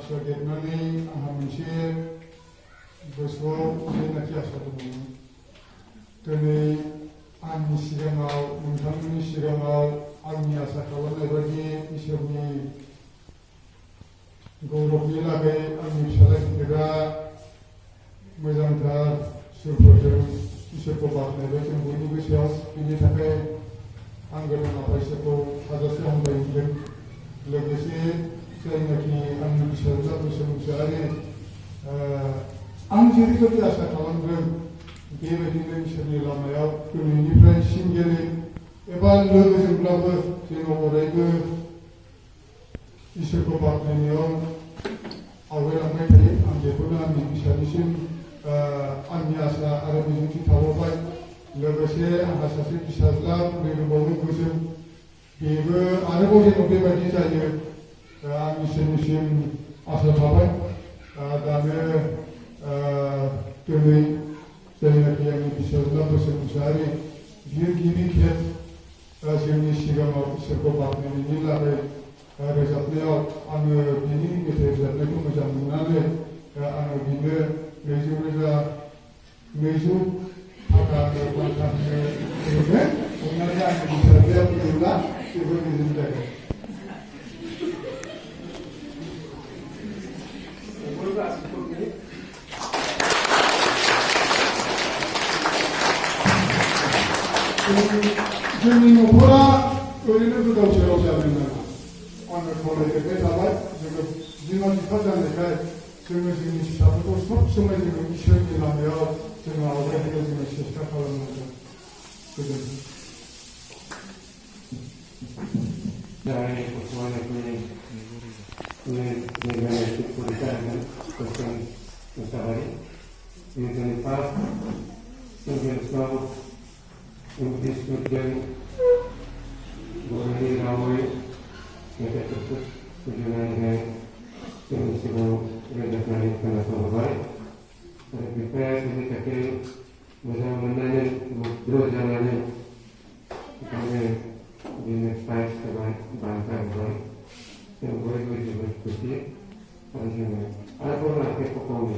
देरनानै आंहा मोनसे गोसोआव जेनाखि आसा दंमोन दिनै आंनि सिगाङाव नोंथांमोननि सिगाङाव आंनि आसा खालामनाय बायदि इसोरनि गौरबनि लागै आंनि फिसाज्ला गिदिरा मोजांथार सुरफोरजों इसोरखौ बाख्नायबाय जों बयनि गोसोआव बिनि थाखाय आं गोदान आफा इसोरखौ हाजासे हामबायहोदों लोगोसे जायनाखि आंनि फिसाज्ला बसुन मुसाहारि आं जेरैबायदि आसा खालामदों बेबायदिनो इसोरनि लामायाव दिनैनिफ्राय सिंगेरै एबा लोगोजोंब्लाबो जों अरायबो इसोरखौ बाख्नायनायाव आवगायलांबाय थायो आं बेखौनो आंनि फिसानिसिम आंनि आसा आरो मिजिंथि थाबावबाय लोगोसे आंहा सासे फिसाज्ला उन्दै दंबावो गोजों बेबो आरोबाव जेन' बेबायदि जायो आं इसोरनिसिम आसा थाबाय दानो दिनै जायनाखि आंनि फिसाज्ला बसुन मुसाहारि बियो गिबि खेब जोंनि सिगाङाव इसोरखौ बाख्नायनायनि लागै रोजाबनायाव आङो बिनि मेथाइ रोजाबनायखौ मोजां मोननानै आङो बिनो 200,000 थाखा बान्था होनो अननानै आंनि फिसाज्लाया फैयोब्ला जोबोद गोजोन जागोन जोंनि न'खरा ओरैनो गोदाव सोराव जानो नाङा आङो खावलायदेरबाय थाबाय जोङो बिमा बिफा जानायखाय जोङो जोंनि फिसाफोरखौ सब समाय जोङो इसोरनि लामायाव जोङो आवगायहोनो जोङो सेस्था खालामनांगोन गोजोन्थों Dhwrwmni Lamajwng metai tersebut tujuan dengan sedang redaknani KONNAIKOUBW ada kita ini kaki macam mana bro jalannya kami di METAI sebagai bangsa baik yang boleh juga diskusi panjangnya ada pun nak pokoknya